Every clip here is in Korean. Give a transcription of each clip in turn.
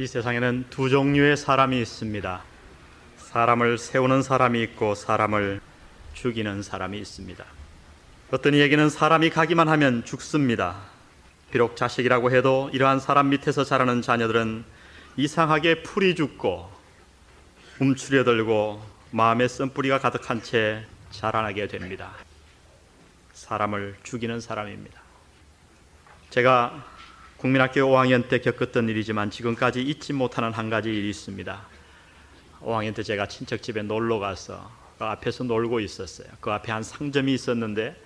이 세상에는 두 종류의 사람이 있습니다. 사람을 세우는 사람이 있고 사람을 죽이는 사람이 있습니다. 어떤 이에게는 사람이 가기만 하면 죽습니다. 비록 자식이라고 해도 이러한 사람 밑에서 자라는 자녀들은 이상하게 풀이 죽고 움츠려들고 마음의 쓴뿌리가 가득한 채 자라나게 됩니다. 사람을 죽이는 사람입니다. 제가 국민학교 5학년 때 겪었던 일이지만 지금까지 잊지 못하는 한 가지 일이 있습니다. 5학년 때 제가 친척 집에 놀러 가서 그 앞에서 놀고 있었어요. 그 앞에 한 상점이 있었는데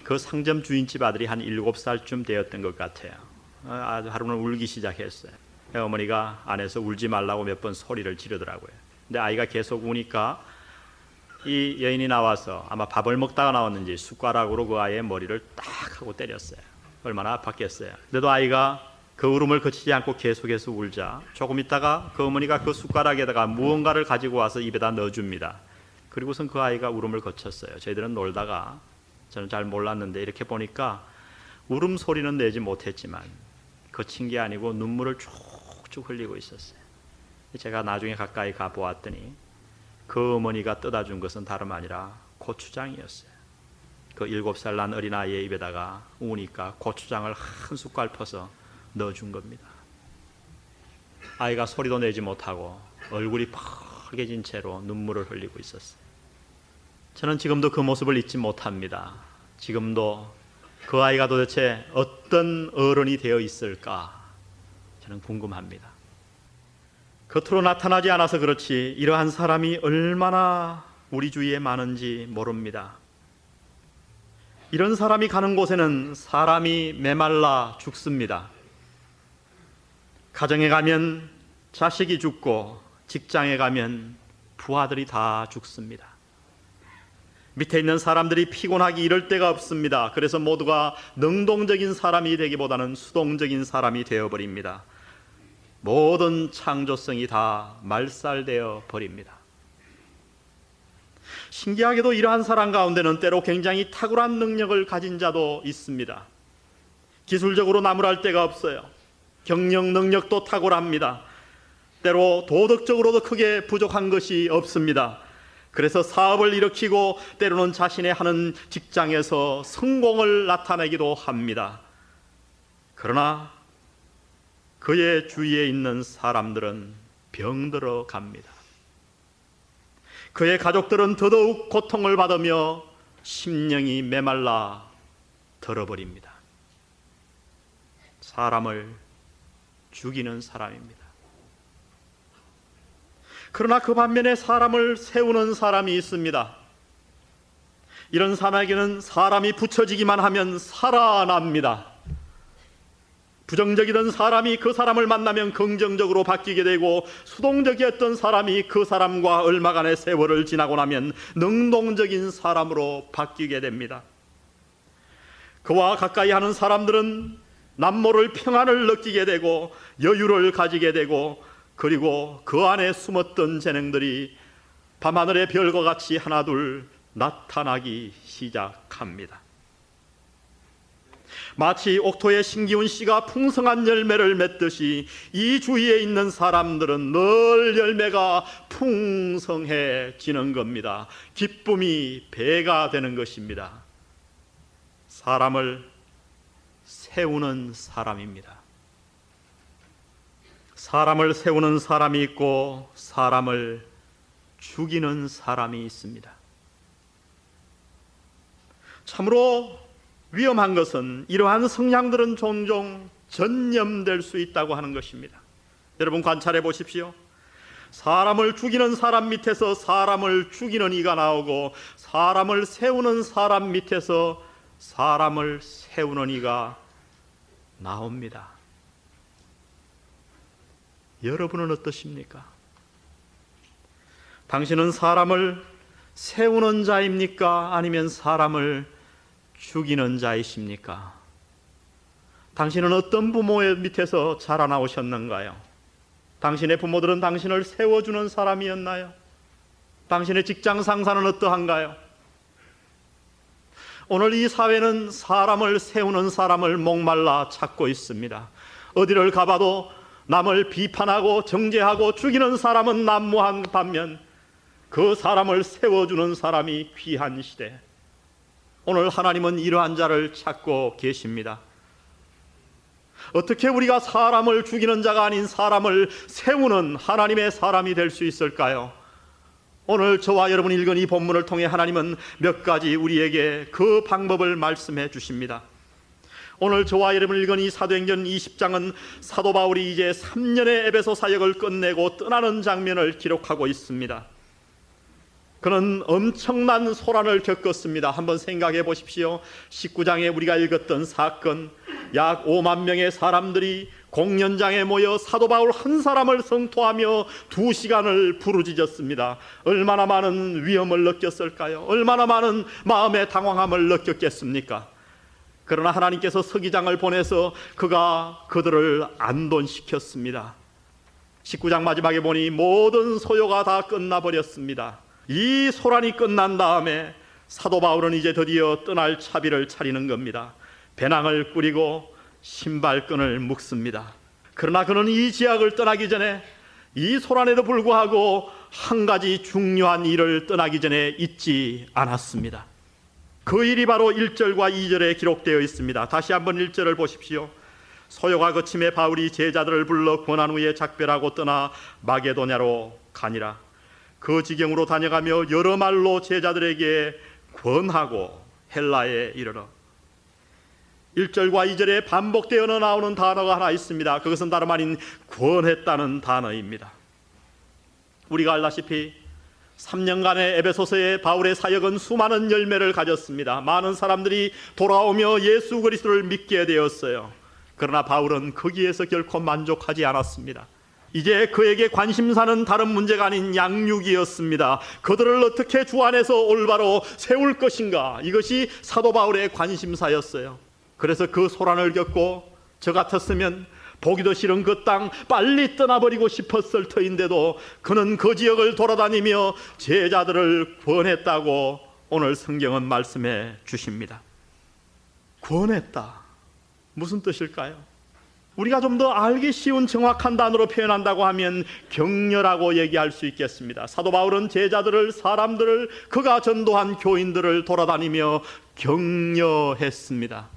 그 상점 주인집 아들이 한 7살쯤 되었던 것 같아요. 아주 하루는 울기 시작했어요. 어머니가 안에서 울지 말라고 몇 번 소리를 지르더라고요. 근데 아이가 계속 우니까 이 여인이 나와서 아마 밥을 먹다가 나왔는지 숟가락으로 그 아이의 머리를 딱 하고 때렸어요. 얼마나 아팠겠어요. 그래도 아이가 그 울음을 그치지 않고 계속해서 울자 조금 있다가 그 어머니가 그 숟가락에다가 무언가를 가지고 와서 입에다 넣어줍니다. 그리고선 그 아이가 울음을 그쳤어요. 저희들은 놀다가 저는 잘 몰랐는데 이렇게 보니까 울음소리는 내지 못했지만 그친 게 아니고 눈물을 쭉쭉 흘리고 있었어요. 제가 나중에 가까이 가보았더니 그 어머니가 떠다 준 것은 다름 아니라 고추장이었어요. 그 7살 난 어린아이의 입에다가 우니까 고추장을 한 숟갈 퍼서 넣어준 겁니다. 아이가 소리도 내지 못하고 얼굴이 빨개진 채로 눈물을 흘리고 있었어요. 저는 지금도 그 모습을 잊지 못합니다. 지금도 그 아이가 도대체 어떤 어른이 되어 있을까 저는 궁금합니다. 겉으로 나타나지 않아서 그렇지 이러한 사람이 얼마나 우리 주위에 많은지 모릅니다. 이런 사람이 가는 곳에는 사람이 메말라 죽습니다. 가정에 가면 자식이 죽고 직장에 가면 부하들이 다 죽습니다. 밑에 있는 사람들이 피곤하기 이럴 데가 없습니다. 그래서 모두가 능동적인 사람이 되기보다는 수동적인 사람이 되어버립니다. 모든 창조성이 다 말살되어 버립니다. 신기하게도 이러한 사람 가운데는 때로 굉장히 탁월한 능력을 가진 자도 있습니다. 기술적으로 나무랄 데가 없어요. 경영 능력도 탁월합니다. 때로 도덕적으로도 크게 부족한 것이 없습니다. 그래서 사업을 일으키고 때로는 자신의 하는 직장에서 성공을 나타내기도 합니다. 그러나 그의 주위에 있는 사람들은 병들어 갑니다. 그의 가족들은 더더욱 고통을 받으며 심령이 메말라 들어버립니다. 사람을 죽이는 사람입니다. 그러나 그 반면에 사람을 세우는 사람이 있습니다. 이런 사람에게는 사람이 붙여지기만 하면 살아납니다. 부정적이던 사람이 그 사람을 만나면 긍정적으로 바뀌게 되고 수동적이었던 사람이 그 사람과 얼마간의 세월을 지나고 나면 능동적인 사람으로 바뀌게 됩니다. 그와 가까이 하는 사람들은 남모를 평안을 느끼게 되고 여유를 가지게 되고 그리고 그 안에 숨었던 재능들이 밤하늘의 별과 같이 하나둘 나타나기 시작합니다. 마치 옥토의 신기훈 씨가 풍성한 열매를 맺듯이 이 주위에 있는 사람들은 늘 열매가 풍성해지는 겁니다. 기쁨이 배가 되는 것입니다. 사람을 세우는 사람입니다. 사람을 세우는 사람이 있고 사람을 죽이는 사람이 있습니다. 참으로 위험한 것은 이러한 성향들은 종종 전염될 수 있다고 하는 것입니다. 여러분 관찰해 보십시오. 사람을 죽이는 사람 밑에서 사람을 죽이는 이가 나오고 사람을 세우는 사람 밑에서 사람을 세우는 이가 나옵니다. 여러분은 어떠십니까? 당신은 사람을 세우는 자입니까? 아니면 사람을 죽이는 자이십니까? 당신은 어떤 부모의 밑에서 자라나오셨는가요? 당신의 부모들은 당신을 세워주는 사람이었나요? 당신의 직장 상사는 어떠한가요? 오늘 이 사회는 사람을 세우는 사람을 목말라 찾고 있습니다. 어디를 가봐도 남을 비판하고 정죄하고 죽이는 사람은 난무한 반면 그 사람을 세워주는 사람이 귀한 시대. 오늘 하나님은 이러한 자를 찾고 계십니다. 어떻게 우리가 사람을 죽이는 자가 아닌 사람을 세우는 하나님의 사람이 될 수 있을까요? 오늘 저와 여러분이 읽은 이 본문을 통해 하나님은 몇 가지 우리에게 그 방법을 말씀해 주십니다. 오늘 저와 여러분이 읽은 이 사도행전 20장은 사도 바울이 이제 3년의 에베소 사역을 끝내고 떠나는 장면을 기록하고 있습니다. 그는 엄청난 소란을 겪었습니다. 한번 생각해 보십시오. 19장에 우리가 읽었던 사건, 약 5만 명의 사람들이 공연장에 모여 사도 바울 한 사람을 성토하며 2시간을 부르짖었습니다. 얼마나 많은 위험을 느꼈을까요? 얼마나 많은 마음의 당황함을 느꼈겠습니까? 그러나 하나님께서 서기장을 보내서 그가 그들을 안돈시켰습니다. 19장 마지막에 보니 모든 소요가 다 끝나버렸습니다. 이 소란이 끝난 다음에 사도 바울은 이제 드디어 떠날 차비를 차리는 겁니다. 배낭을 꾸리고 신발끈을 묶습니다. 그러나 그는 이 지역을 떠나기 전에 이 소란에도 불구하고 한 가지 중요한 일을 떠나기 전에 잊지 않았습니다. 그 일이 바로 1절과 2절에 기록되어 있습니다. 다시 한번 1절을 보십시오. 소요가 그침에 바울이 제자들을 불러 권한 후에 작별하고 떠나 마게도냐로 가니라. 그 지경으로 다녀가며 여러 말로 제자들에게 권하고 헬라에 이르러. 1절과 2절에 반복되어 나오는 단어가 하나 있습니다. 그것은 다름 아닌 권했다는 단어입니다. 우리가 알다시피 3년간의 에베소서의 바울의 사역은 수많은 열매를 가졌습니다. 많은 사람들이 돌아오며 예수 그리스도를 믿게 되었어요. 그러나 바울은 거기에서 결코 만족하지 않았습니다. 이제 그에게 관심사는 다른 문제가 아닌 양육이었습니다. 그들을 어떻게 주 안에서 올바로 세울 것인가, 이것이 사도 바울의 관심사였어요. 그래서 그 소란을 겪고 저 같았으면 보기도 싫은 그 땅 빨리 떠나버리고 싶었을 터인데도 그는 그 지역을 돌아다니며 제자들을 권했다고 오늘 성경은 말씀해 주십니다. 권했다, 무슨 뜻일까요? 우리가 좀 더 알기 쉬운 정확한 단어로 표현한다고 하면 격려라고 얘기할 수 있겠습니다. 사도 바울은 제자들을, 사람들을, 그가 전도한 교인들을 돌아다니며 격려했습니다.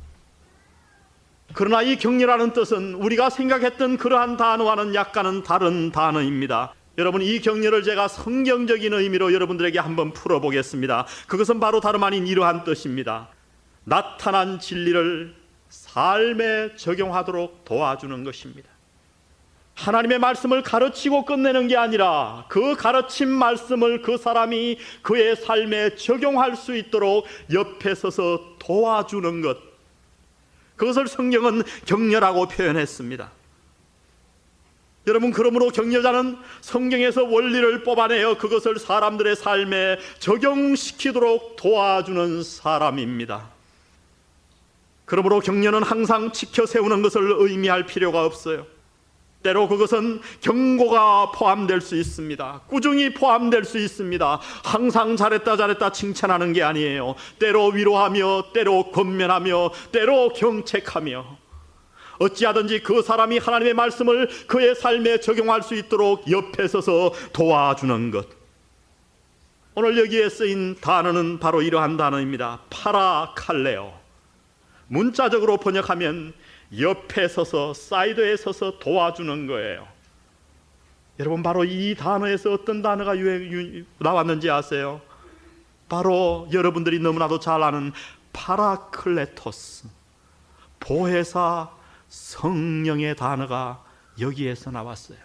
그러나 이 격려라는 뜻은 우리가 생각했던 그러한 단어와는 약간은 다른 단어입니다. 여러분, 이 격려를 제가 성경적인 의미로 여러분들에게 한번 풀어보겠습니다. 그것은 바로 다름 아닌 이러한 뜻입니다. 나타난 진리를 삶에 적용하도록 도와주는 것입니다. 하나님의 말씀을 가르치고 끝내는 게 아니라 그 가르친 말씀을 그 사람이 그의 삶에 적용할 수 있도록 옆에 서서 도와주는 것, 그것을 성경은 격려라고 표현했습니다. 여러분, 그러므로 격려자는 성경에서 원리를 뽑아내어 그것을 사람들의 삶에 적용시키도록 도와주는 사람입니다. 그러므로 격려는 항상 지켜 세우는 것을 의미할 필요가 없어요. 때로 그것은 경고가 포함될 수 있습니다. 꾸중이 포함될 수 있습니다. 항상 잘했다 칭찬하는 게 아니에요. 때로 위로하며, 때로 권면하며, 때로 경책하며, 어찌하든지 그 사람이 하나님의 말씀을 그의 삶에 적용할 수 있도록 옆에 서서 도와주는 것. 오늘 여기에 쓰인 단어는 바로 이러한 단어입니다. 파라칼레오. 문자적으로 번역하면 옆에 서서, 사이드에 서서 도와주는 거예요. 여러분, 바로 이 단어에서 어떤 단어가 나왔는지 아세요? 바로 여러분들이 너무나도 잘 아는 파라클레토스, 보혜사 성령의 단어가 여기에서 나왔어요.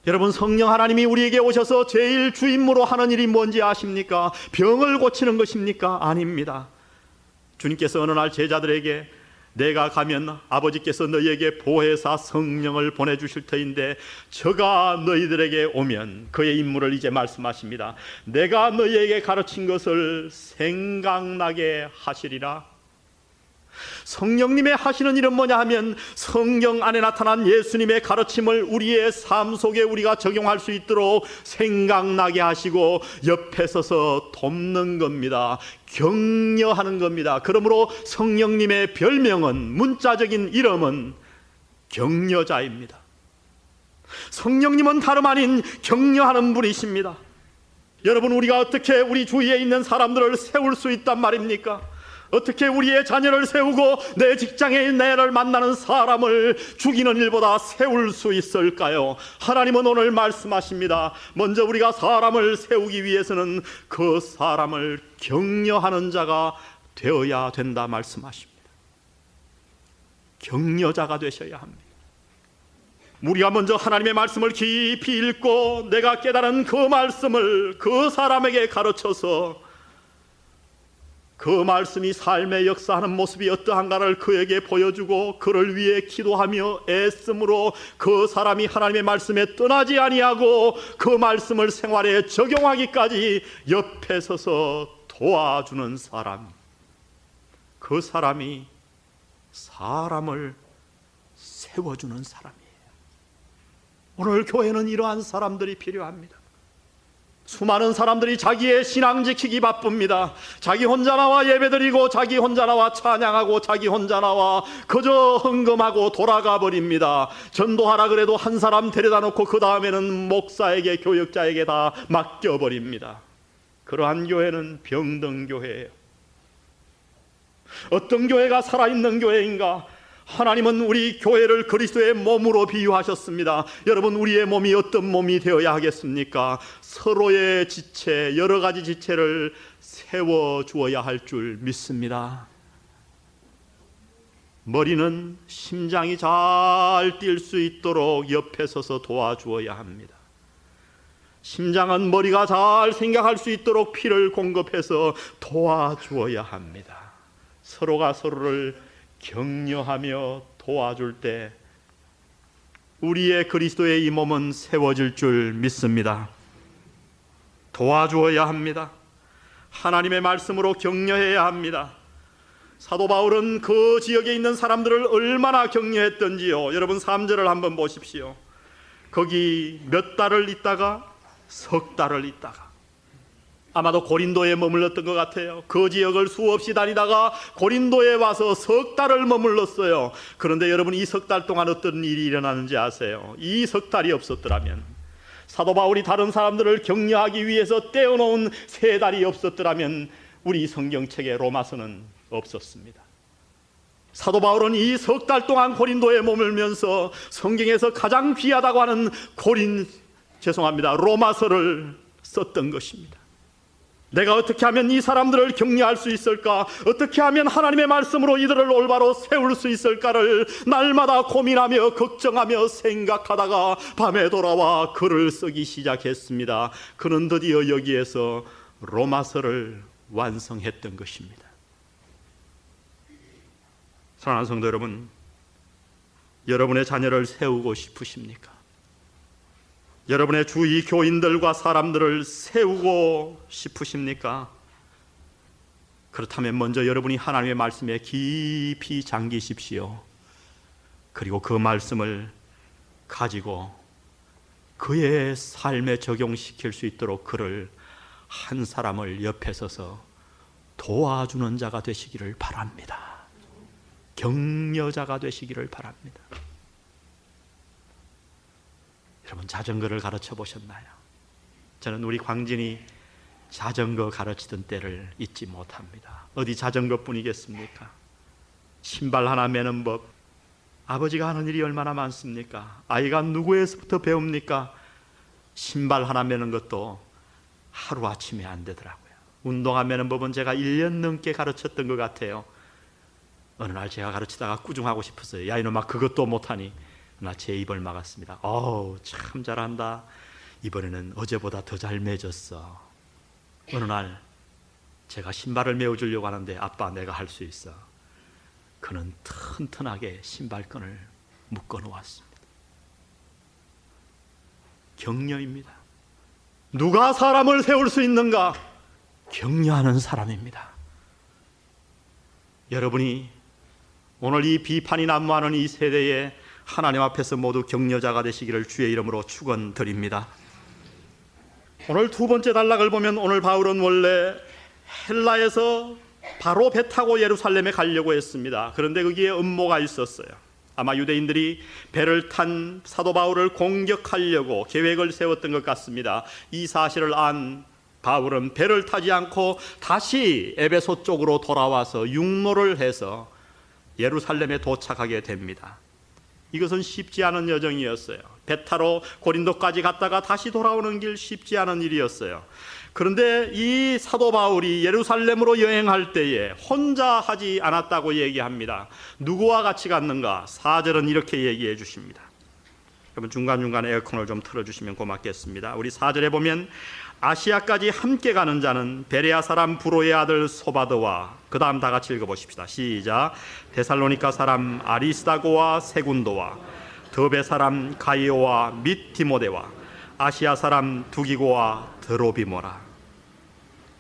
여러분, 성령 하나님이 우리에게 오셔서 제일 주임무로 하는 일이 뭔지 아십니까? 병을 고치는 것입니까? 아닙니다. 주님께서 어느 날 제자들에게 내가 가면 아버지께서 너희에게 보혜사 성령을 보내주실 터인데 저가 너희들에게 오면, 그의 임무를 이제 말씀하십니다. 내가 너희에게 가르친 것을 생각나게 하시리라. 성령님의 하시는 일은 뭐냐 하면 성경 안에 나타난 예수님의 가르침을 우리의 삶 속에 우리가 적용할 수 있도록 생각나게 하시고 옆에 서서 돕는 겁니다. 격려하는 겁니다. 그러므로 성령님의 별명은, 문자적인 이름은 격려자입니다. 성령님은 다름 아닌 격려하는 분이십니다. 여러분, 우리가 어떻게 우리 주위에 있는 사람들을 세울 수 있단 말입니까? 어떻게 우리의 자녀를 세우고 내 직장에 내를 만나는 사람을 죽이는 일보다 세울 수 있을까요? 하나님은 오늘 말씀하십니다. 먼저 우리가 사람을 세우기 위해서는 그 사람을 격려하는 자가 되어야 된다 말씀하십니다. 격려자가 되셔야 합니다. 우리가 먼저 하나님의 말씀을 깊이 읽고 내가 깨달은 그 말씀을 그 사람에게 가르쳐서 그 말씀이 삶에 역사하는 모습이 어떠한가를 그에게 보여주고 그를 위해 기도하며 애씀으로 그 사람이 하나님의 말씀에 떠나지 아니하고 그 말씀을 생활에 적용하기까지 옆에 서서 도와주는 사람, 그 사람이 사람을 세워주는 사람이에요. 오늘 교회는 이러한 사람들이 필요합니다. 수많은 사람들이 자기의 신앙 지키기 바쁩니다. 자기 혼자 나와 예배드리고 자기 혼자 나와 찬양하고 자기 혼자 나와 그저 헌금하고 돌아가 버립니다. 전도하라 그래도 한 사람 데려다 놓고 그 다음에는 목사에게 교역자에게 다 맡겨버립니다. 그러한 교회는 병등교회예요. 어떤 교회가 살아있는 교회인가? 하나님은 우리 교회를 그리스도의 몸으로 비유하셨습니다. 여러분, 우리의 몸이 어떤 몸이 되어야 하겠습니까? 서로의 지체, 여러 가지 지체를 세워주어야 할 줄 믿습니다. 머리는 심장이 잘 뛸 수 있도록 옆에 서서 도와주어야 합니다. 심장은 머리가 잘 생각할 수 있도록 피를 공급해서 도와주어야 합니다. 서로가 서로를 격려하며 도와줄 때 우리의 그리스도의 이 몸은 세워질 줄 믿습니다. 도와주어야 합니다. 하나님의 말씀으로 격려해야 합니다. 사도 바울은 그 지역에 있는 사람들을 얼마나 격려했던지요. 여러분 3절을 한번 보십시오. 거기 몇 달을 있다가 석 달을 있다가, 아마도 고린도에 머물렀던 것 같아요. 그 지역을 수없이 다니다가 고린도에 와서 석 달을 머물렀어요. 그런데 여러분, 이 석 달 동안 어떤 일이 일어나는지 아세요? 이 석 달이 없었더라면, 사도 바울이 다른 사람들을 격려하기 위해서 떼어놓은 3달이 없었더라면 우리 성경책에 로마서는 없었습니다. 사도 바울은 이 석 달 동안 고린도에 머물면서 성경에서 가장 귀하다고 하는 로마서를 썼던 것입니다. 내가 어떻게 하면 이 사람들을 격려할 수 있을까? 어떻게 하면 하나님의 말씀으로 이들을 올바로 세울 수 있을까를 날마다 고민하며 걱정하며 생각하다가 밤에 돌아와 글을 쓰기 시작했습니다. 그는 드디어 여기에서 로마서를 완성했던 것입니다. 사랑하는 성도 여러분, 여러분의 자녀를 세우고 싶으십니까? 여러분의 주위 교인들과 사람들을 세우고 싶으십니까? 그렇다면 먼저 여러분이 하나님의 말씀에 깊이 잠기십시오. 그리고 그 말씀을 가지고 그의 삶에 적용시킬 수 있도록 그를 한 사람을 옆에 서서 도와주는 자가 되시기를 바랍니다. 격려자가 되시기를 바랍니다. 여러분, 자전거를 가르쳐 보셨나요? 저는 우리 광진이 자전거 가르치던 때를 잊지 못합니다. 어디 자전거뿐이겠습니까? 신발 하나 매는 법, 아버지가 하는 일이 얼마나 많습니까? 아이가 누구에서부터 배웁니까? 신발 하나 매는 것도 하루아침에 안 되더라고요. 운동화 매는 법은 제가 1년 넘게 가르쳤던 것 같아요. 어느 날 제가 가르치다가 꾸중하고 싶었어요. 야, 이놈아, 그것도 못하니. 나 제 입을 막았습니다. 참 잘한다. 이번에는 어제보다 더 잘 매졌어. 어느 날 제가 신발을 메어주려고 하는데, 아빠, 내가 할 수 있어. 그는 튼튼하게 신발끈을 묶어 놓았습니다. 격려입니다. 누가 사람을 세울 수 있는가? 격려하는 사람입니다. 여러분이 오늘 이 비판이 난무하는 이 세대에 하나님 앞에서 모두 격려자가 되시기를 주의 이름으로 축원드립니다. 오늘 두 번째 단락을 보면, 오늘 바울은 원래 헬라에서 바로 배 타고 예루살렘에 가려고 했습니다. 그런데 거기에 음모가 있었어요. 아마 유대인들이 배를 탄 사도 바울을 공격하려고 계획을 세웠던 것 같습니다. 이 사실을 안 바울은 배를 타지 않고 다시 에베소 쪽으로 돌아와서 육로를 해서 예루살렘에 도착하게 됩니다. 이것은 쉽지 않은 여정이었어요. 배 타러 고린도까지 갔다가 다시 돌아오는 길 쉽지 않은 일이었어요. 그런데 이 사도 바울이 예루살렘으로 여행할 때에 혼자 하지 않았다고 얘기합니다. 누구와 같이 갔는가? 4절은 이렇게 얘기해 주십니다. 여러분 중간중간 에어컨을 좀 틀어주시면 고맙겠습니다. 우리 4절에 보면 아시아까지 함께 가는 자는 베레아 사람 브로의 아들 소바드와, 그 다음 다 같이 읽어보십시다. 시작. 데살로니가 사람 아리스다고와 세군도와, 더베 사람 가이오와 및 디모데와, 아시아 사람 두기고와 드로비모라.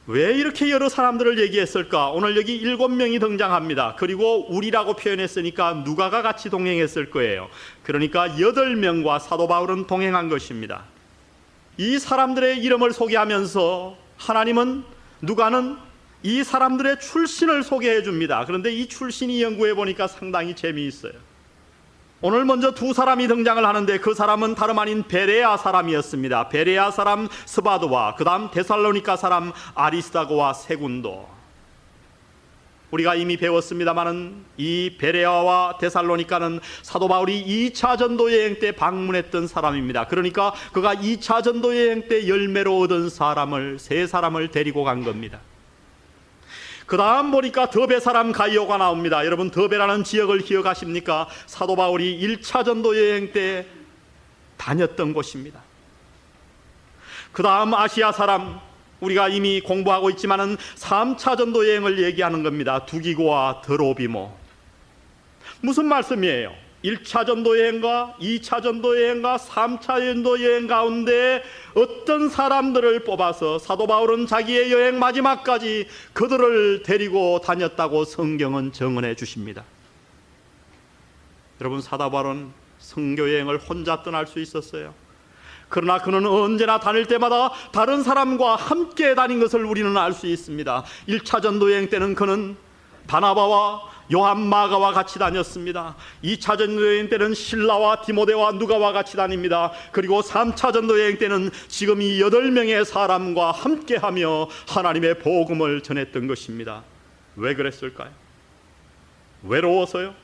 왜 이렇게 여러 사람들을 얘기했을까? 오늘 여기 7명이 등장합니다. 그리고 우리라고 표현했으니까 누가가 같이 동행했을 거예요. 그러니까 8명과 사도 바울은 동행한 것입니다. 이 사람들의 이름을 소개하면서 하나님은, 누가는 이 사람들의 출신을 소개해 줍니다. 그런데 이 출신이 연구해 보니까 상당히 재미있어요. 오늘 먼저 두 사람이 등장을 하는데 그 사람은 다름 아닌 베레아 사람이었습니다. 베레아 사람 스바드와 그 다음 데살로니가 사람 아리스다고와 세군도. 우리가 이미 배웠습니다마는 이 베레아와 데살로니가는 사도 바울이 2차 전도 여행 때 방문했던 사람입니다. 그러니까 그가 2차 전도 여행 때 열매로 얻은 사람을, 3사람을 데리고 간 겁니다. 그 다음 보니까 더베 사람 가이오가 나옵니다. 여러분 더베라는 지역을 기억하십니까? 사도 바울이 1차 전도 여행 때 다녔던 곳입니다. 그 다음 아시아 사람, 우리가 이미 공부하고 있지만은 3차 전도 여행을 얘기하는 겁니다. 두기고와 드로비모. 무슨 말씀이에요? 1차 전도 여행과 2차 전도 여행과 3차 전도 여행 가운데 어떤 사람들을 뽑아서 사도 바울은 자기의 여행 마지막까지 그들을 데리고 다녔다고 성경은 증언해 주십니다. 여러분 사도 바울은 선교 여행을 혼자 떠날 수 있었어요. 그러나 그는 언제나 다닐 때마다 다른 사람과 함께 다닌 것을 우리는 알 수 있습니다. 1차 전도 여행 때는 그는 바나바와 요한 마가와 같이 다녔습니다. 2차 전도 여행 때는 실라와 디모데와 누가와 같이 다닙니다. 그리고 3차 전도 여행 때는 지금 이 8명의 사람과 함께하며 하나님의 복음을 전했던 것입니다. 왜 그랬을까요? 외로워서요?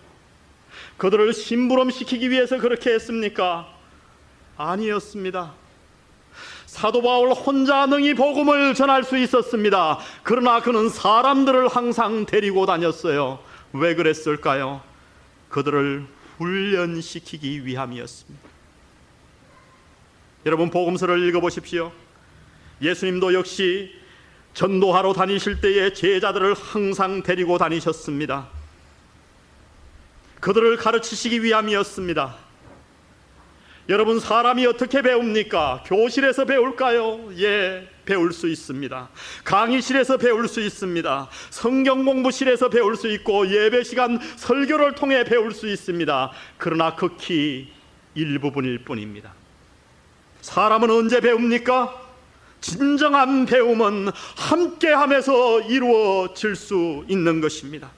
그들을 심부름시키기 위해서 그렇게 했습니까? 아니었습니다. 사도 바울 혼자 능히 복음을 전할 수 있었습니다. 그러나 그는 사람들을 항상 데리고 다녔어요. 왜 그랬을까요? 그들을 훈련시키기 위함이었습니다. 여러분 복음서를 읽어보십시오. 예수님도 역시 전도하러 다니실 때에 제자들을 항상 데리고 다니셨습니다. 그들을 가르치시기 위함이었습니다. 여러분 사람이 어떻게 배웁니까? 교실에서 배울까요? 예, 배울 수 있습니다. 강의실에서 배울 수 있습니다. 성경 공부실에서 배울 수 있고 예배 시간 설교를 통해 배울 수 있습니다. 그러나 극히 일부분일 뿐입니다. 사람은 언제 배웁니까? 진정한 배움은 함께하면서 이루어질 수 있는 것입니다.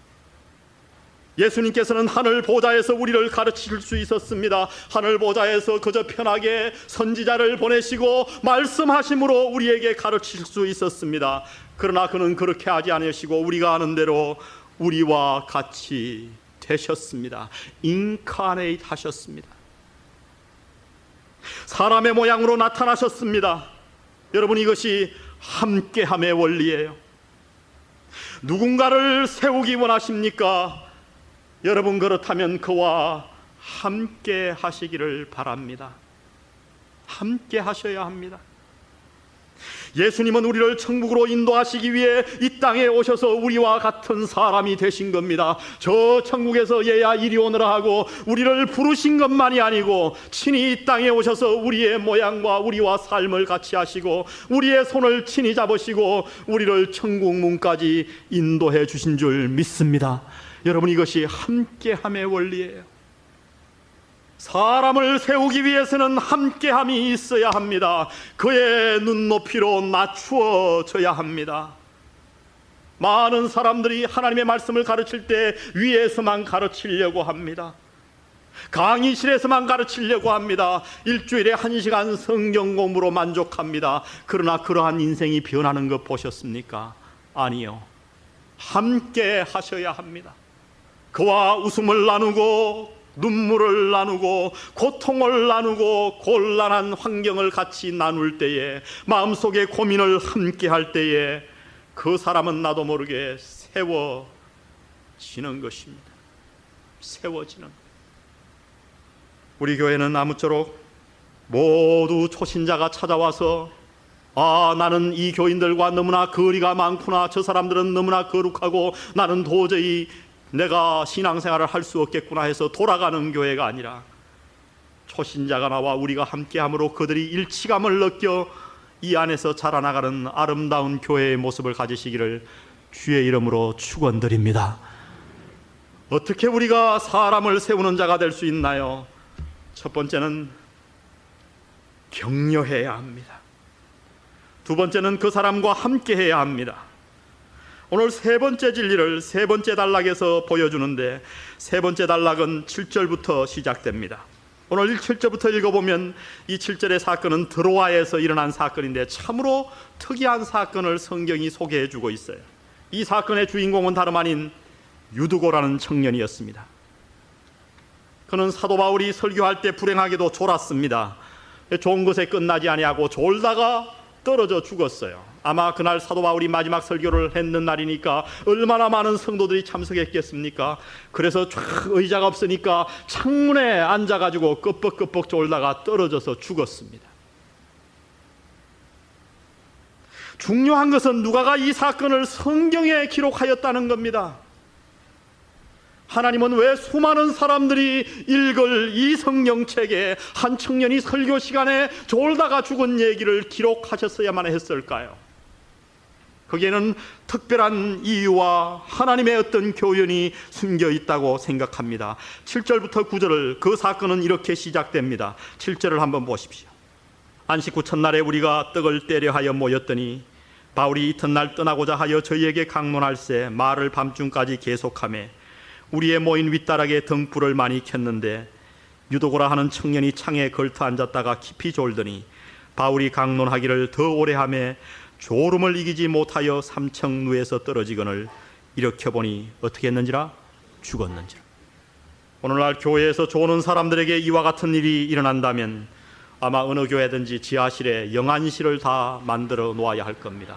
예수님께서는 하늘 보좌에서 우리를 가르칠 수 있었습니다. 하늘 보좌에서 그저 편하게 선지자를 보내시고 말씀하심으로 우리에게 가르칠 수 있었습니다. 그러나 그는 그렇게 하지 않으시고 우리가 아는 대로 우리와 같이 되셨습니다. 인카네이트 하셨습니다. 사람의 모양으로 나타나셨습니다. 여러분 이것이 함께함의 원리예요. 누군가를 세우기 원하십니까? 여러분 그렇다면 그와 함께 하시기를 바랍니다. 함께 하셔야 합니다. 예수님은 우리를 천국으로 인도하시기 위해 이 땅에 오셔서 우리와 같은 사람이 되신 겁니다. 저 천국에서 얘야 이리 오너라 하고 우리를 부르신 것만이 아니고 친히 이 땅에 오셔서 우리의 모양과 우리와 삶을 같이 하시고 우리의 손을 친히 잡으시고 우리를 천국 문까지 인도해 주신 줄 믿습니다. 여러분 이것이 함께함의 원리예요. 사람을 세우기 위해서는 함께함이 있어야 합니다. 그의 눈높이로 낮추어져야 합니다. 많은 사람들이 하나님의 말씀을 가르칠 때 위에서만 가르치려고 합니다. 강의실에서만 가르치려고 합니다. 일주일에 1시간 성경 공부로 만족합니다. 그러나 그러한 인생이 변하는 것 보셨습니까? 아니요. 함께 하셔야 합니다. 그와 웃음을 나누고 눈물을 나누고 고통을 나누고 곤란한 환경을 같이 나눌 때에, 마음속의 고민을 함께 할 때에 그 사람은 나도 모르게 세워지는 것입니다. 세워지는. 우리 교회는 아무쪼록 모두 초신자가 찾아와서 나는 이 교인들과 너무나 거리가 많구나, 저 사람들은 너무나 거룩하고 나는 도저히 내가 신앙생활을 할 수 없겠구나 해서 돌아가는 교회가 아니라, 초신자가 나와 우리가 함께함으로 그들이 일치감을 느껴 이 안에서 자라나가는 아름다운 교회의 모습을 가지시기를 주의 이름으로 축원드립니다. 어떻게 우리가 사람을 세우는 자가 될 수 있나요? 첫 번째는 격려해야 합니다. 두 번째는 그 사람과 함께 해야 합니다. 오늘 세 번째 진리를 세 번째 단락에서 보여주는데, 세 번째 단락은 7절부터 시작됩니다. 오늘 7절부터 읽어보면 이 7절의 사건은 드로아에서 일어난 사건인데 참으로 특이한 사건을 성경이 소개해주고 있어요. 이 사건의 주인공은 다름 아닌 유두고라는 청년이었습니다. 그는 사도 바울이 설교할 때 불행하게도 졸았습니다. 좋은 것에 끝나지 아니하고 졸다가 떨어져 죽었어요. 아마 그날 사도 바울이 마지막 설교를 했는 날이니까 얼마나 많은 성도들이 참석했겠습니까? 그래서 쫙 의자가 없으니까 창문에 앉아가지고 끄뻑끄뻑 졸다가 떨어져서 죽었습니다. 중요한 것은 누가가 이 사건을 성경에 기록하였다는 겁니다. 하나님은 왜 수많은 사람들이 읽을 이 성경책에 한 청년이 설교 시간에 졸다가 죽은 얘기를 기록하셨어야만 했을까요? 거기에는 특별한 이유와 하나님의 어떤 교훈이 숨겨 있다고 생각합니다. 7절부터 9절을, 그 사건은 이렇게 시작됩니다. 7절을 한번 보십시오. 안식 후 첫날에 우리가 떡을 떼려 하여 모였더니 바울이 이튿날 떠나고자 하여 저희에게 강론할새 말을 밤중까지 계속하며 우리의 모인 윗다락에 등불을 많이 켰는데 유도고라 하는 청년이 창에 걸터 앉았다가 깊이 졸더니 바울이 강론하기를 더 오래 하며 졸음을 이기지 못하여 삼청 누에서 떨어지거늘 일으켜보니 어떻게 했는지라? 죽었는지라. 오늘날 교회에서 조는 사람들에게 이와 같은 일이 일어난다면 아마 어느 교회든지 지하실에 영안실을 다 만들어 놓아야 할 겁니다.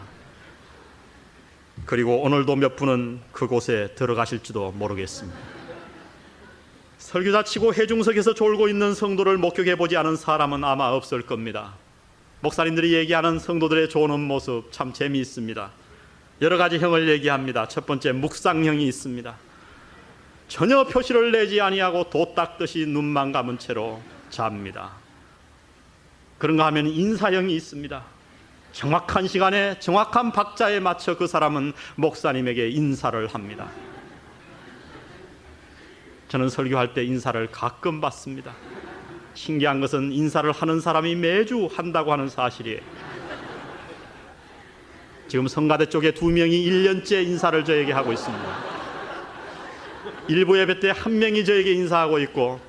그리고 오늘도 몇 분은 그곳에 들어가실지도 모르겠습니다. 설교자 치고 회중석에서 졸고 있는 성도를 목격해 보지 않은 사람은 아마 없을 겁니다. 목사님들이 얘기하는 성도들의 조는 모습 참 재미있습니다. 여러 가지 형을 얘기합니다. 첫 번째, 묵상형이 있습니다. 전혀 표시를 내지 아니하고 도 닦듯이 눈만 감은 채로 잡니다. 그런가 하면 인사형이 있습니다. 정확한 시간에 정확한 박자에 맞춰 그 사람은 목사님에게 인사를 합니다. 저는 설교할 때 인사를 가끔 받습니다. 신기한 것은 인사를 하는 사람이 매주 한다고 하는 사실이에요. 지금 성가대 쪽에 2명이 1년째 인사를 저에게 하고 있습니다. 1부 예배 때 1명이 저에게 인사하고 있고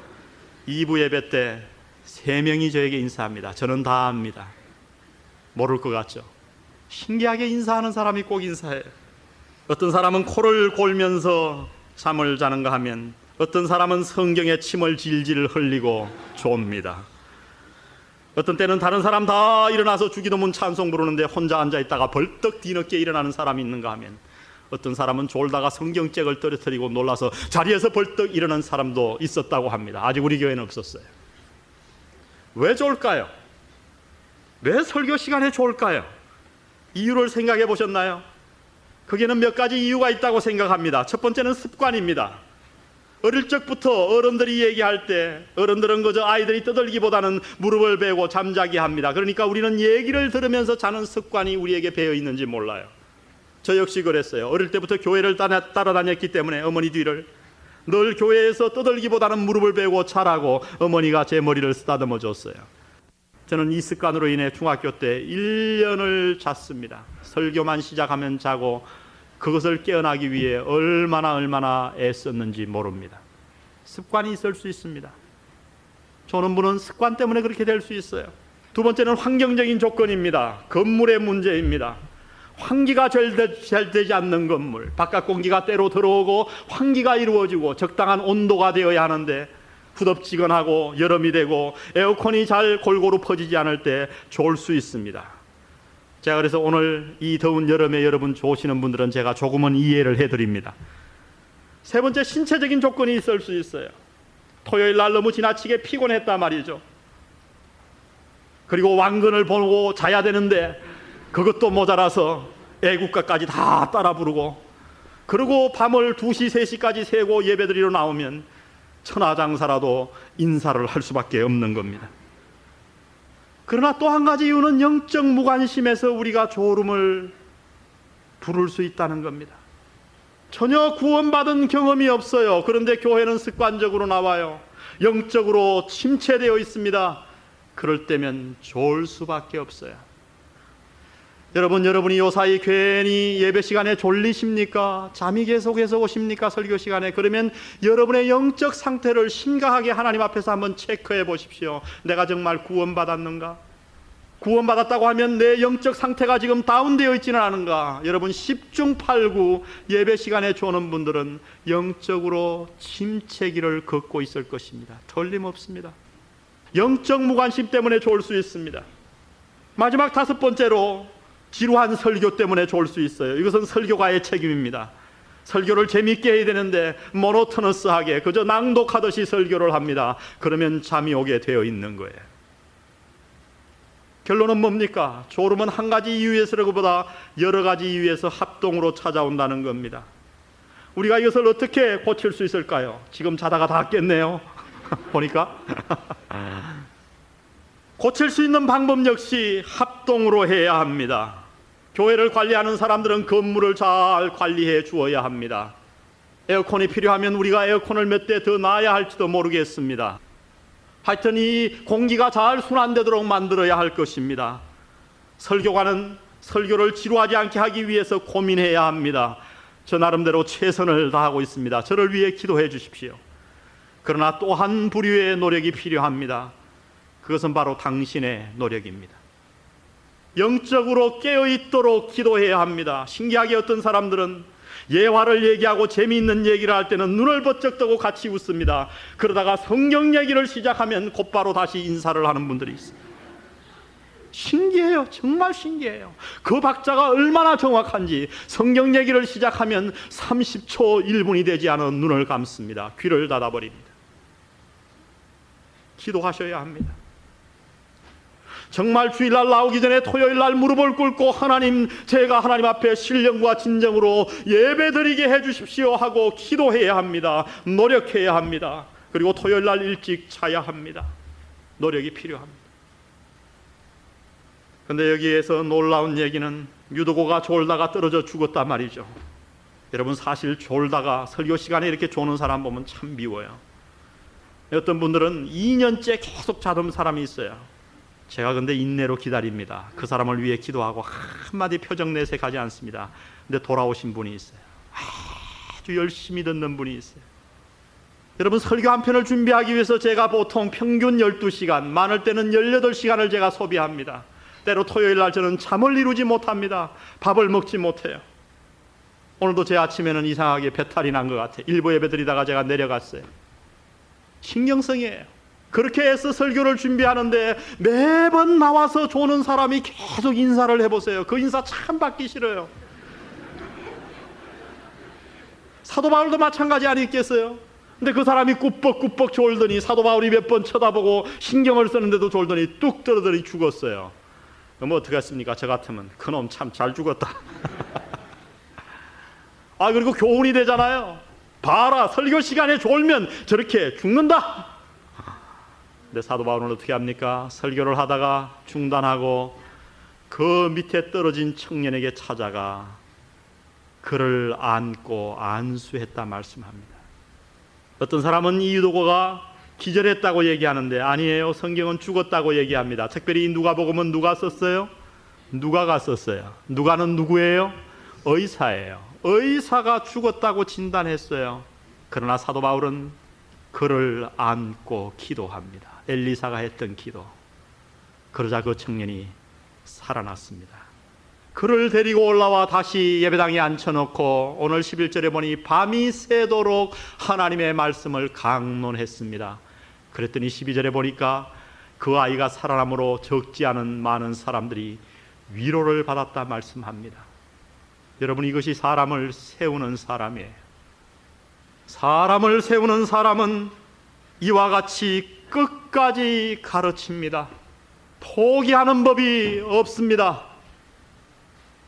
2부 예배 때 3명이 저에게 인사합니다. 저는 다 압니다. 모를 것 같죠? 신기하게 인사하는 사람이 꼭 인사해요. 어떤 사람은 코를 골면서 잠을 자는가 하면 어떤 사람은 성경에 침을 질질 흘리고 좁니다. 어떤 때는 다른 사람 다 일어나서 주기도문 찬송 부르는데 혼자 앉아있다가 벌떡 뒤늦게 일어나는 사람이 있는가 하면 어떤 사람은 졸다가 성경책을 떨어뜨리고 놀라서 자리에서 벌떡 일어나는 사람도 있었다고 합니다. 아직 우리 교회는 없었어요. 왜 졸까요? 왜 설교 시간에 졸까요? 이유를 생각해 보셨나요? 거기에는 몇 가지 이유가 있다고 생각합니다. 첫 번째는 습관입니다. 어릴 적부터 어른들이 얘기할 때 어른들은 그저 아이들이 떠들기보다는 무릎을 베고 잠자게 합니다. 그러니까 우리는 얘기를 들으면서 자는 습관이 우리에게 배어 있는지 몰라요. 저 역시 그랬어요. 어릴 때부터 교회를 따라다녔기 때문에 어머니 뒤를 늘 교회에서 떠들기보다는 무릎을 베고 자라고 어머니가 제 머리를 쓰다듬어 줬어요. 저는 이 습관으로 인해 중학교 때 1년을 잤습니다. 설교만 시작하면 자고 그것을 깨어나기 위해 얼마나 애썼는지 모릅니다. 습관이 있을 수 있습니다. 조는 분은 습관 때문에 그렇게 될 수 있어요. 두 번째는 환경적인 조건입니다. 건물의 문제입니다. 환기가 잘 되지 않는 건물, 바깥 공기가 때로 들어오고 환기가 이루어지고 적당한 온도가 되어야 하는데 후덥지근하고 여름이 되고 에어컨이 잘 골고루 퍼지지 않을 때 좋을 수 있습니다. 제가 그래서 오늘 이 더운 여름에 여러분 좋으시는 분들은 제가 조금은 이해를 해드립니다. 세 번째, 신체적인 조건이 있을 수 있어요. 토요일 날 너무 지나치게 피곤했단 말이죠. 그리고 왕건을 보고 자야 되는데 그것도 모자라서 애국가까지 다 따라 부르고, 그리고 밤을 2시, 3시까지 새고 예배드리러 나오면 천하장사라도 인사를 할 수밖에 없는 겁니다. 그러나 또 한 가지 이유는 영적 무관심에서 우리가 졸음을 부를 수 있다는 겁니다. 전혀 구원받은 경험이 없어요. 그런데 교회는 습관적으로 나와요. 영적으로 침체되어 있습니다. 그럴 때면 좋을 수밖에 없어요. 여러분이 요사이 괜히 예배 시간에 졸리십니까? 잠이 계속해서 오십니까? 설교 시간에? 그러면 여러분의 영적 상태를 심각하게 하나님 앞에서 한번 체크해 보십시오. 내가 정말 구원받았는가? 구원받았다고 하면 내 영적 상태가 지금 다운되어 있지는 않은가? 여러분 10중 8구 예배 시간에 조는 분들은 영적으로 침체기를 걷고 있을 것입니다. 틀림없습니다. 영적 무관심 때문에 좋을 수 있습니다. 마지막 5번째로 지루한 설교 때문에 좋을 수 있어요. 이것은 설교가의 책임입니다. 설교를 재미있게 해야 되는데 모노토너스하게 그저 낭독하듯이 설교를 합니다. 그러면 잠이 오게 되어 있는 거예요. 결론은 뭡니까? 졸음은 한 가지 이유에서보다 여러 가지 이유에서 합동으로 찾아온다는 겁니다. 우리가 이것을 어떻게 고칠 수 있을까요? 지금 자다가 다 깼네요. 보니까 고칠 수 있는 방법 역시 합동으로 해야 합니다. 교회를 관리하는 사람들은 건물을 잘 관리해 주어야 합니다. 에어컨이 필요하면 우리가 에어컨을 몇 대 더 놔야 할지도 모르겠습니다. 하여튼 이 공기가 잘 순환되도록 만들어야 할 것입니다. 설교가는 설교를 지루하지 않게 하기 위해서 고민해야 합니다. 저 나름대로 최선을 다하고 있습니다. 저를 위해 기도해 주십시오. 그러나 또 한 부류의 노력이 필요합니다. 그것은 바로 당신의 노력입니다. 영적으로 깨어있도록 기도해야 합니다. 신기하게 어떤 사람들은 예화를 얘기하고 재미있는 얘기를 할 때는 눈을 번쩍 뜨고 같이 웃습니다. 그러다가 성경 얘기를 시작하면 곧바로 다시 인사를 하는 분들이 있어요. 신기해요. 정말 신기해요. 그 박자가 얼마나 정확한지 성경 얘기를 시작하면 30초 1분이 되지 않은 눈을 감습니다. 귀를 닫아버립니다. 기도하셔야 합니다. 정말 주일날 나오기 전에 토요일날 무릎을 꿇고 하나님, 제가 하나님 앞에 신령과 진정으로 예배드리게 해주십시오 하고 기도해야 합니다. 노력해야 합니다. 그리고 토요일날 일찍 자야 합니다. 노력이 필요합니다. 그런데 여기에서 놀라운 얘기는 유도고가 졸다가 떨어져 죽었단 말이죠. 여러분 사실 졸다가 설교 시간에 이렇게 조는 사람 보면 참 미워요. 어떤 분들은 2년째 계속 자던 사람이 있어요. 제가 근데 인내로 기다립니다. 그 사람을 위해 기도하고 한마디 표정 내색하지 않습니다. 근데 돌아오신 분이 있어요. 아주 열심히 듣는 분이 있어요. 여러분 설교 한 편을 준비하기 위해서 제가 보통 평균 12시간, 많을 때는 18시간을 제가 소비합니다. 때로 토요일날 저는 잠을 이루지 못합니다. 밥을 먹지 못해요. 오늘도 제 아침에는 이상하게 배탈이 난 것 같아요. 일부 예배 드리다가 제가 내려갔어요. 신경성이에요. 그렇게 해서 설교를 준비하는데 매번 나와서 조는 사람이 계속 인사를 해보세요. 그 인사 참 받기 싫어요. 사도 바울도 마찬가지 아니겠어요? 근데 그 사람이 꾸벅꾸벅 졸더니 사도 바울이 몇 번 쳐다보고 신경을 쓰는데도 졸더니 뚝 떨어더니 죽었어요. 그럼 어떻게 했습니까? 저 같으면 그놈 참 잘 죽었다. 그리고 교훈이 되잖아요. 봐라, 설교 시간에 졸면 저렇게 죽는다. 근데 사도 바울은 어떻게 합니까? 설교를 하다가 중단하고 그 밑에 떨어진 청년에게 찾아가 그를 안고 안수했다 말씀합니다. 어떤 사람은 이 유도고가 기절했다고 얘기하는데 아니에요. 성경은 죽었다고 얘기합니다. 특별히 누가복음은 누가 썼어요? 누가가 썼어요. 누가는 누구예요? 의사예요. 의사가 죽었다고 진단했어요. 그러나 사도 바울은 그를 안고 기도합니다. 엘리사가 했던 기도. 그러자 그 청년이 살아났습니다. 그를 데리고 올라와 다시 예배당에 앉혀놓고 오늘 11절에 보니 밤이 새도록 하나님의 말씀을 강론했습니다. 그랬더니 12절에 보니까 그 아이가 살아남으로 적지 않은 많은 사람들이 위로를 받았다 말씀합니다. 여러분, 이것이 사람을 세우는 사람이에요. 사람을 세우는 사람은 이와 같이 끝까지 가르칩니다. 포기하는 법이 없습니다.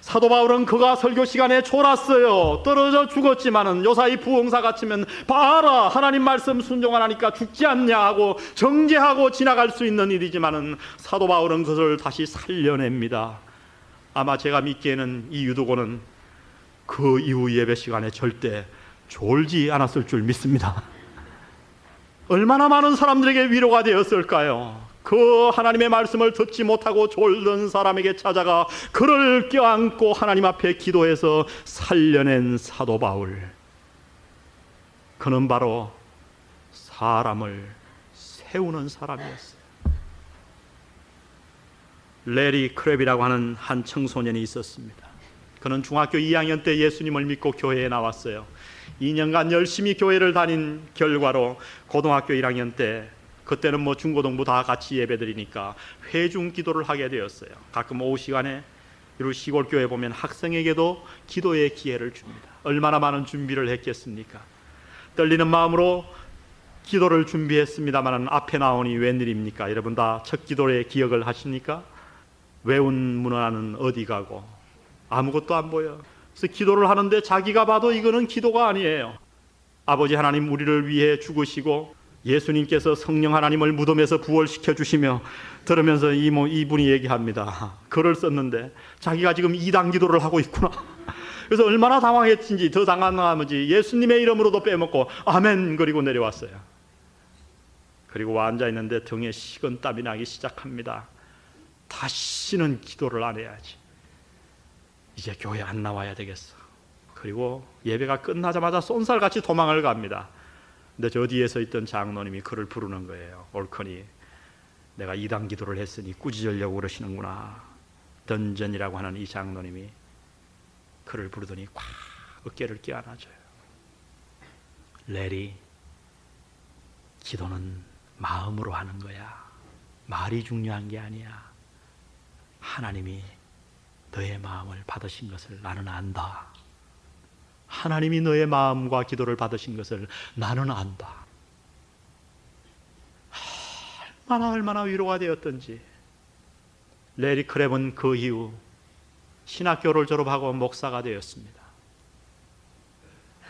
사도 바울은 그가 설교 시간에 졸았어요. 떨어져 죽었지만은 요사이 부흥사 같으면 봐라, 하나님 말씀 순종하니까 죽지 않냐 하고 정죄하고 지나갈 수 있는 일이지만은 사도 바울은 그것을 다시 살려냅니다. 아마 제가 믿기에는 이 유두고는 그 이후 예배 시간에 절대 졸지 않았을 줄 믿습니다. 얼마나 많은 사람들에게 위로가 되었을까요? 그 하나님의 말씀을 듣지 못하고 졸던 사람에게 찾아가 그를 껴안고 하나님 앞에 기도해서 살려낸 사도 바울. 그는 바로 사람을 세우는 사람이었어요. 레리 크랩이라고 하는 한 청소년이 있었습니다. 그는 중학교 2학년 때 예수님을 믿고 교회에 나왔어요. 2년간 열심히 교회를 다닌 결과로 고등학교 1학년 때, 그때는 뭐 중고등부 다 같이 예배드리니까 회중 기도를 하게 되었어요. 가끔 오후 시간에 이런 시골 교회 보면 학생에게도 기도의 기회를 줍니다. 얼마나 많은 준비를 했겠습니까? 떨리는 마음으로 기도를 준비했습니다만 앞에 나오니 웬일입니까? 여러분 다 첫 기도의 기억을 하십니까? 외운 문화는 어디 가고 아무것도 안 보여. 그래서 기도를 하는데 자기가 봐도 이거는 기도가 아니에요. 아버지 하나님, 우리를 위해 죽으시고 예수님께서 성령 하나님을 무덤에서 부활시켜 주시며, 들으면서 이분이 얘기합니다. 글을 썼는데 자기가 지금 2단 기도를 하고 있구나. 그래서 얼마나 당황했는지, 더 당황하면지 예수님의 이름으로도 빼먹고 아멘 그리고 내려왔어요. 그리고 앉아 있는데 등에 식은 땀이 나기 시작합니다. 다시는 기도를 안 해야지. 이제 교회 안 나와야 되겠어. 그리고 예배가 끝나자마자 쏜살같이 도망을 갑니다. 근데 저 뒤에서 있던 장로님이 그를 부르는 거예요. 옳거니 내가 2단 기도를 했으니 꾸짖으려고 그러시는구나. 던전이라고 하는 이 장로님이 그를 부르더니 꽉 어깨를 껴안아줘요. 레리, 기도는 마음으로 하는 거야. 말이 중요한 게 아니야. 하나님이 너의 마음을 받으신 것을 나는 안다. 하나님이 너의 마음과 기도를 받으신 것을 나는 안다. 얼마나 위로가 되었던지. 레리 크랩은 그 이후 신학교를 졸업하고 목사가 되었습니다.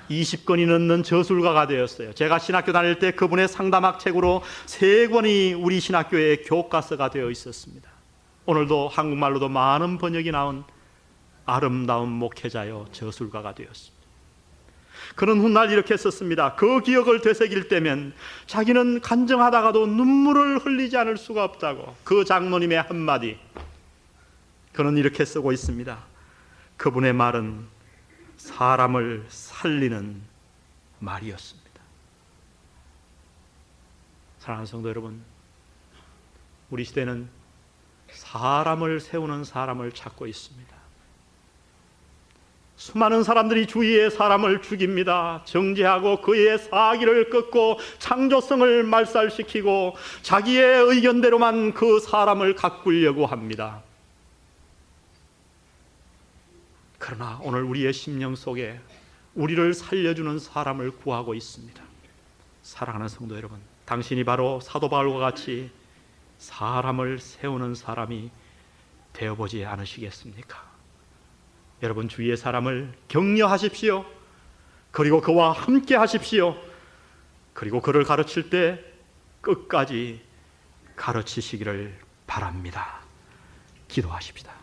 20권이 넘는 저술가가 되었어요. 제가 신학교 다닐 때 그분의 상담학 책으로 3권이 우리 신학교의 교과서가 되어 있었습니다. 오늘도 한국말로도 많은 번역이 나온 아름다운 목회자요 저술가가 되었습니다. 그는 훗날 이렇게 썼습니다. 그 기억을 되새길 때면 자기는 간증하다가도 눈물을 흘리지 않을 수가 없다고. 그 장로님의 한마디, 그는 이렇게 쓰고 있습니다. 그분의 말은 사람을 살리는 말이었습니다. 사랑하는 성도 여러분, 우리 시대는 사람을 세우는 사람을 찾고 있습니다. 수많은 사람들이 주위의 사람을 죽입니다. 정죄하고 그의 사기를 끊고 창조성을 말살시키고 자기의 의견대로만 그 사람을 가꾸려고 합니다. 그러나 오늘 우리의 심령 속에 우리를 살려주는 사람을 구하고 있습니다. 사랑하는 성도 여러분, 당신이 바로 사도 바울과 같이 사람을 세우는 사람이 되어보지 않으시겠습니까? 여러분, 주위의 사람을 격려하십시오. 그리고 그와 함께 하십시오. 그리고 그를 가르칠 때 끝까지 가르치시기를 바랍니다. 기도하십시다.